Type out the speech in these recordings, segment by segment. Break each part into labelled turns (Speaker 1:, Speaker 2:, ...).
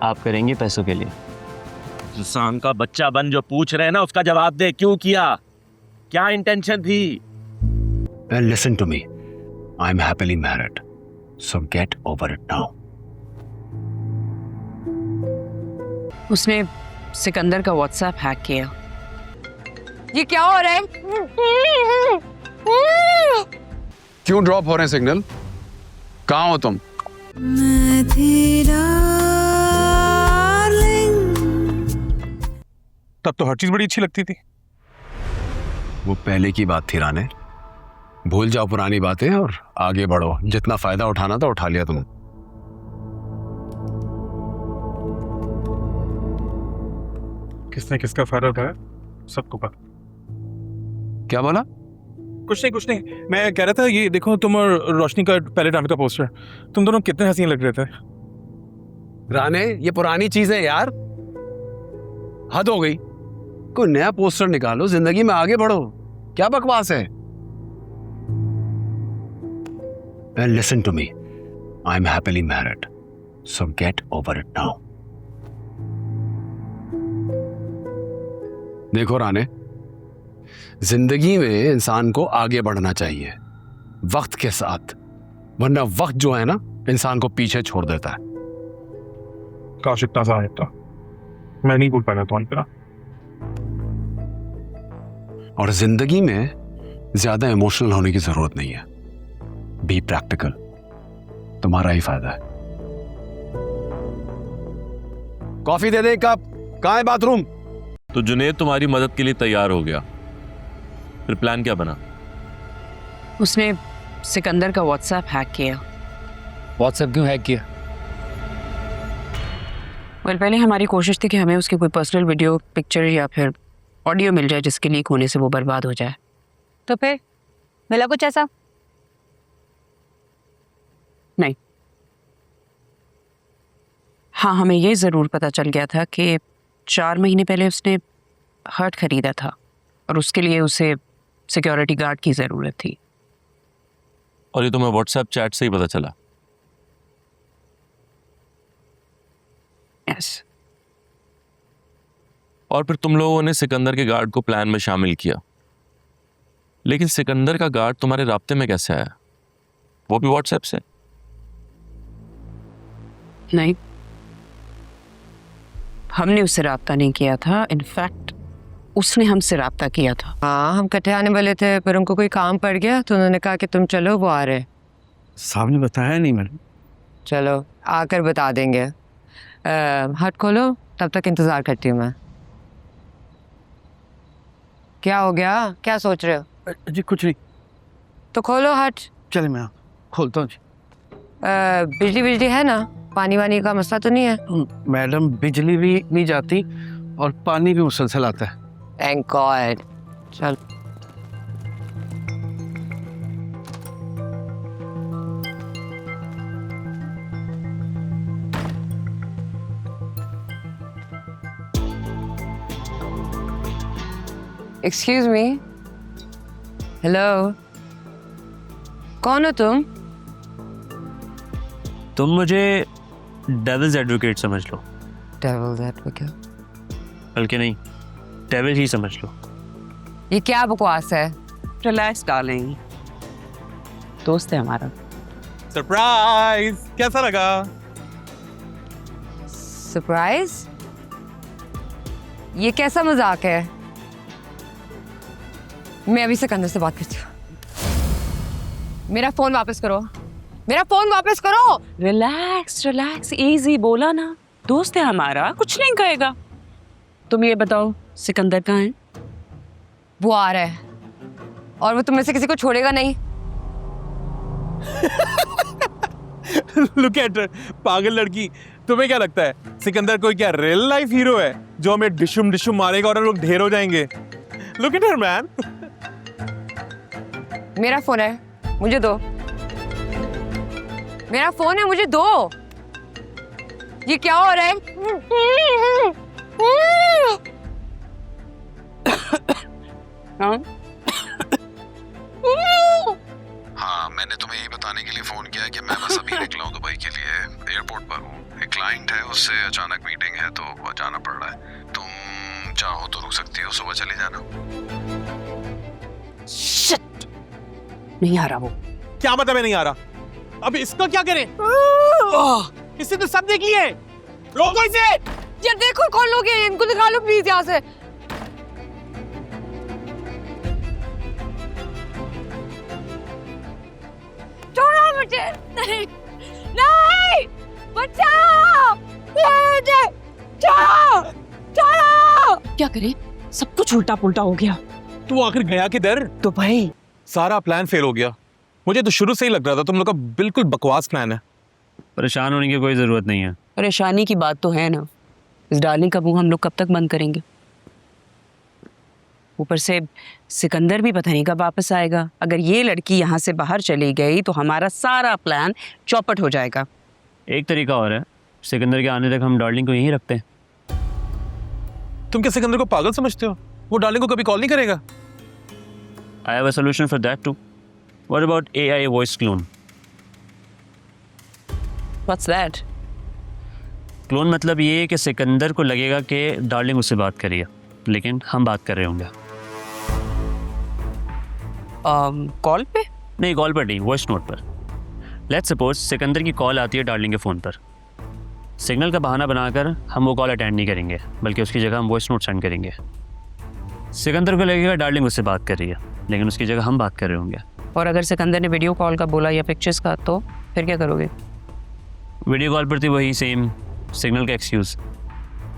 Speaker 1: आप करेंगे पैसों के लिए?
Speaker 2: इंसान का बच्चा बन जो पूछ रहे हैं ना उसका जवाब दे, क्यों किया, क्या इंटेंशन थी?
Speaker 3: Well, listen to me. I'm happily married. So get over it now.
Speaker 4: उसने सिकंदर का व्हाट्सएप हैक किया। ये क्या हो रहा है?
Speaker 5: क्यों ड्रॉप हो रहे हैं सिग्नल? कहाँ हो तुम?
Speaker 6: तब तो हर चीज बड़ी अच्छी लगती थी।
Speaker 3: वो पहले की बात थी राने। भूल जाओ पुरानी बातें और आगे बढ़ो। जितना फायदा उठाना था उठा लिया तुम।
Speaker 6: किसने किसका फायदा उठाया सबको पता।
Speaker 3: क्या बोला?
Speaker 6: कुछ नहीं, मैं कह रहा था ये देखो तुम और रोशनी का पहले ड्रामे का पोस्टर, तुम दोनों कितने हसीन लग रहे थे।
Speaker 3: राने ये पुरानी चीज है यार, हद हो गई। कोई नया पोस्टर निकालो, जिंदगी में आगे बढ़ो। क्या बकवास है? Well, listen to me. I'm happily married. So get over it now. देखो राने, जिंदगी में इंसान को आगे बढ़ना चाहिए वक्त के साथ, वरना वक्त जो है ना इंसान को पीछे छोड़ देता है।
Speaker 6: काश इतना सा था, मैं नहीं भूल पाया तुम्हारी तरह।
Speaker 3: और जिंदगी में ज्यादा इमोशनल होने की जरूरत नहीं है। बी प्रैक्टिकल, तुम्हारा ही फायदा है। कॉफी दे दे एक कप। कहाँ है बाथरूम?
Speaker 2: तो जुनेद तुम्हारी मदद के लिए तैयार हो गया, फिर प्लान क्या बना?
Speaker 4: उसने सिकंदर का व्हाट्सएप हैक किया।
Speaker 1: व्हाट्सएप क्यों हैक किया?
Speaker 4: पहले हमारी कोशिश थी कि हमें उसकी कोई पर्सनल वीडियो, पिक्चर या फिर ऑडियो मिल जाए जिसके लीक होने से वो बर्बाद हो जाए।
Speaker 7: तो फिर मिला कुछ ऐसा?
Speaker 4: नहीं। हाँ, हमें ये ज़रूर पता चल गया था कि 4 महीने पहले उसने हर्ट खरीदा था और उसके लिए उसे सिक्योरिटी गार्ड की ज़रूरत थी।
Speaker 2: और ये तुम्हें व्हाट्सएप चैट से ही पता चला?
Speaker 4: यस।
Speaker 2: और फिर तुम लोगों ने सिकंदर के गार्ड को प्लान में शामिल किया, लेकिन सिकंदर का गार्ड तुम्हारे राब्ते में कैसे आया, वो भी व्हाट्सएप से?
Speaker 4: नहीं, हमने उससे राब्ता नहीं किया था। इनफैक्ट उसने हमसे राब्ता किया था।
Speaker 7: हाँ, हम इकट्ठे आने वाले थे, पर उनको कोई काम पड़ गया तो उन्होंने कहा कि तुम चलो, वो आ रहे।
Speaker 6: साहब ने बताया नहीं मैडम।
Speaker 7: चलो आकर बता देंगे। हट खोलो, तब तक इंतजार करती हूँ मैं। क्या हो गया, क्या सोच रहे हो?
Speaker 6: जी कुछ नहीं।
Speaker 7: तो खोलो हट।
Speaker 6: चले मैं खोलता हूँ।
Speaker 7: बिजली है ना? पानी वानी का मसला तो नहीं है?
Speaker 6: मैडम बिजली भी नहीं जाती और पानी भी मुसलसल आता है।
Speaker 7: Thank God. चल एक्सक्यूज मी। हेलो, कौन हो तुम?
Speaker 1: तुम मुझे डेविल्स एडवोकेट समझ लो।
Speaker 7: Devil's advocate?
Speaker 1: बल्कि नहीं, डेविल ही समझ लो।
Speaker 7: ये क्या बकवास है?
Speaker 4: रिलैक्स डार्लिंग, दोस्त है हमारा।
Speaker 6: सरप्राइज, कैसा लगा?
Speaker 7: सरप्राइज? ये कैसा मजाक है? मैं अभी सिकंदर से बात करती हूँ। मेरा फोन वापस करो, मेरा फोन वापस करो।
Speaker 4: रिलैक्स रिलैक्स, इजी, बोला ना, दोस्त है हमारा, कुछ नहीं कहेगा। तुम ये बताओ सिकंदर कहाँ है?
Speaker 7: वो आ रहा है और वो तुम में से किसी को छोड़ेगा नहीं।
Speaker 6: लुक एट पागल लड़की, तुम्हें क्या लगता है सिकंदर कोई क्या रियल लाइफ हीरो है जो हमें डिशुम डिशुम मारेगा और हम लोग ढेर हो जाएंगे? Look at her man.
Speaker 7: मेरा फोन है, मुझे दो। मेरा फोन है, मुझे दो। ये क्या हो रहा है?
Speaker 3: हाँ, मैंने तुम्हें यही
Speaker 5: बताने के लिए फोन किया है कि मैं बस अभी निकला हूँ दुबई के लिए, एयरपोर्ट पर हूँ। एक क्लाइंट है, उससे अचानक मीटिंग है तो वो जाना पड़ रहा है। तुम चाहो तो रुक सकती हो, सुबह चली जाना।
Speaker 4: शिट, नहीं आ रहा वो।
Speaker 6: क्या मतलब है नहीं आ रहा? अब इसका क्या करें? इससे तो सब देख लिए। रोको इसे।
Speaker 7: यार देखो कौन लोग हैं, इनको निकालो प्लीज यहाँ से। छोड़ो मुझे। नहीं, नहीं, बचाओ मुझे, छोड़ो, छोड़ो। क्या करें, सब कुछ उल्टा पुल्टा हो गया।
Speaker 6: तू आखिर गया किधर?
Speaker 7: तो भाई
Speaker 6: सारा प्लान फेल हो गया। मुझे तो शुरू से ही लग रहा था तुम लोग का बिल्कुल बकवास प्लान है।
Speaker 1: परेशान होने की कोई ज़रूरत नहीं है।
Speaker 4: परेशानी की बात तो है ना, इस डार्लिंग का मुंह हम लोग कब तक बंद करेंगे? ऊपर से सिकंदर भी पता नहीं कब वापस आएगा। अगर ये लड़की यहाँ से बाहर चली गई तो हमारा सारा प्लान चौपट हो जाएगा।
Speaker 1: एक तरीका और है, सिकंदर के आने तक हम डार्लिंग को यहीं रखते हैं।
Speaker 6: तुम क्या सिकंदर को पागल समझते हो? वो डार्लिंग को कभी कॉल नहीं करेगा।
Speaker 1: I have a solution for that too. What about AI voice clone?
Speaker 4: What's that?
Speaker 1: Clone मतलब ये है कि सिकंदर को लगेगा कि डार्लिंग उससे बात कर रही है, लेकिन हम बात कर रहे होंगे।
Speaker 4: कॉल पे?
Speaker 1: नहीं, कॉल पर नहीं, वॉइस नोट पर। लेट्स सपोज सिकंदर की कॉल आती है डार्लिंग के फ़ोन पर। सिग्नल का बहाना बनाकर हम वो कॉल अटेंड नहीं करेंगे, बल्कि उसकी जगह हम वॉइस नोट सेंड करेंगे। सिकंदर को लगेगा डार्लिंग उससे बात कर रही है, लेकिन उसकी जगह हम बात कर रहे होंगे।
Speaker 4: और अगर सिकंदर ने वीडियो कॉल का बोला या पिक्चर्स का, तो फिर क्या करोगे?
Speaker 1: वीडियो कॉल पर थी वही सेम सिग्नल का एक्सक्यूज़।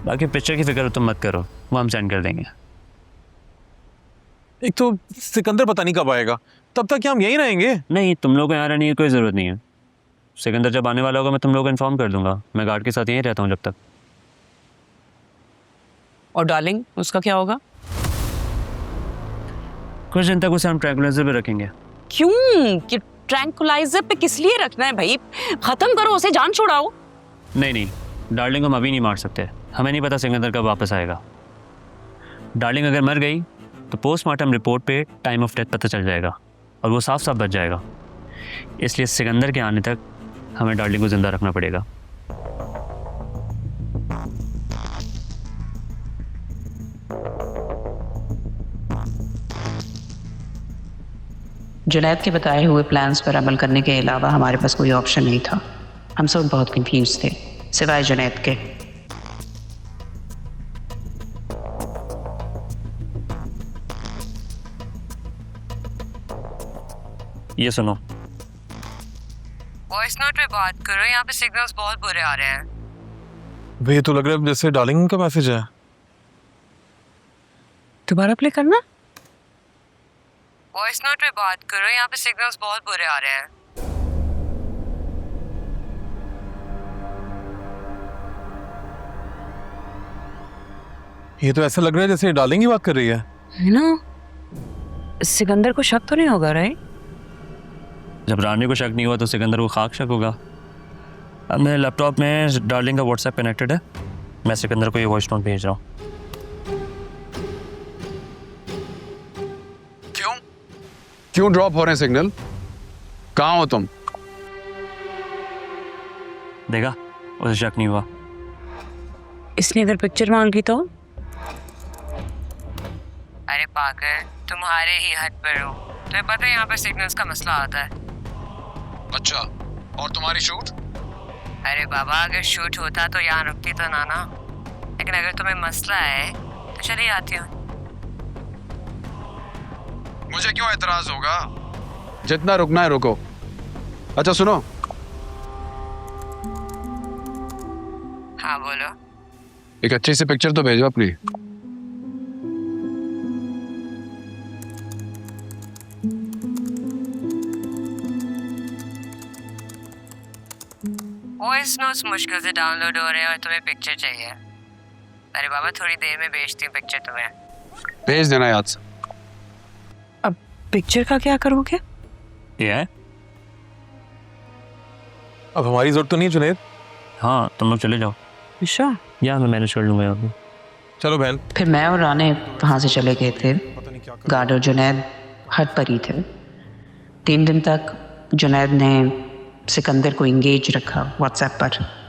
Speaker 1: बाकी पिक्चर की फिक्र तुम मत करो, वो हम सेंड कर देंगे।
Speaker 6: एक तो सिकंदर पता नहीं कब आएगा, तब तक क्या हम यहीं रहेंगे?
Speaker 1: नहीं, तुम लोग को यहाँ रहने की कोई ज़रूरत नहीं है। सिकंदर जब आने वाला होगा मैं तुम लोग को इन्फॉर्म कर दूंगा। मैं गार्ड के साथ यहीं रहता हूँ जब तक।
Speaker 4: और डार्लिंग, उसका क्या होगा?
Speaker 1: कुछ दिन तक उसे हम ट्रैंकुलाइजर पे रखेंगे।
Speaker 4: क्यों? कि ट्रैंकुलाइजर पे किस लिए रखना है भाई? खत्म करो उसे, जान छुड़ाओ।
Speaker 1: नहीं, डार्लिंग को हम अभी नहीं मार सकते। हमें नहीं पता सिकंदर कब वापस आएगा। डार्लिंग अगर मर गई तो पोस्टमार्टम रिपोर्ट पे टाइम ऑफ डेथ पता चल जाएगा और वो साफ साफ बच जाएगा। इसलिए सिकंदर के आने तक हमें डार्लिंग को जिंदा रखना पड़ेगा।
Speaker 4: जुनैद के बताए हुए प्लान्स पर अमल करने के अलावा हमारे पास कोई ऑप्शन नहीं था। हम सब बहुत कंफ्यूज थे, सिवाय जुनैद के।
Speaker 1: ये सुनो,
Speaker 7: वॉइस नोट पे बात करो, यहाँ पे सिग्नल्स बहुत बुरे आ रहे हैं।
Speaker 6: भाई ये तो लग रहा है जैसे डार्लिंग का मैसेज है।
Speaker 4: दोबारा प्ले करना।
Speaker 7: वॉइस नोट पे बात करो, यहाँ पे सिग्नल्स बहुत बुरे आ रहे हैं।
Speaker 6: ये तो ऐसा लग रहा है जैसे डार्लिंग ही बात कर रही है
Speaker 4: ना? सिकंदर को शक तो नहीं होगा राइट?
Speaker 1: जब रानी को शक नहीं हुआ तो सिकंदर को खाक शक होगा। अब मेरे लैपटॉप में डार्लिंग का व्हाट्सएप कनेक्टेड है। मैं सिकंदर को ये वॉइस नोट भेज रहा हूँ।
Speaker 5: क्यों ड्रॉप हो रहे हैं सिग्नल? कहाँ हो तुम?
Speaker 1: देखा, उसे शक नहीं हुआ।
Speaker 4: इसने इधर पिक्चर मांग ली तो?
Speaker 7: अरे पागल, तुम्हारे ही हद पर हो। तुम्हें पता है यहाँ पे सिग्नल्स का मसला आता है।
Speaker 5: अच्छा, और तुम्हारी शूट?
Speaker 7: अरे बाबा, अगर शूट होता तो यहाँ रुकती तो ना। लेकिन अगर तुम्हें मसला है तो चली आती हूँ।
Speaker 5: मुझे क्यों एतराज होगा? जितना रुकना है रुको। अच्छा सुनो,
Speaker 7: हाँ बोलो।
Speaker 5: एक अच्छी सी पिक्चर तो भेजो अपनी।
Speaker 7: वॉइस नोट्स मुश्किल से डाउनलोड हो रहे हैं और तुम्हें पिक्चर चाहिए। अरे बाबा, थोड़ी देर में भेजती हूँ पिक्चर तुम्हें।
Speaker 5: भेज देना याद से।
Speaker 4: अब पिक्चर का क्या करोगे?
Speaker 1: ये है?
Speaker 6: अब हमारी जरूरत तो नहीं है जुनैद।
Speaker 1: हाँ, तुम लोग चले जाओ।
Speaker 4: अच्छा,
Speaker 1: या मैं मैनेज कर लूँगा यहाँ पे।
Speaker 6: चलो बहन।
Speaker 4: फिर मैं और राने वहाँ से चले गए थे।
Speaker 6: पता नहीं क्या
Speaker 4: गार्ड और जुनैद हट पर ही थे। 3 दिन तक जुनैद ने सिकंदर को इंगेज रखा व्हाट्सएप पर।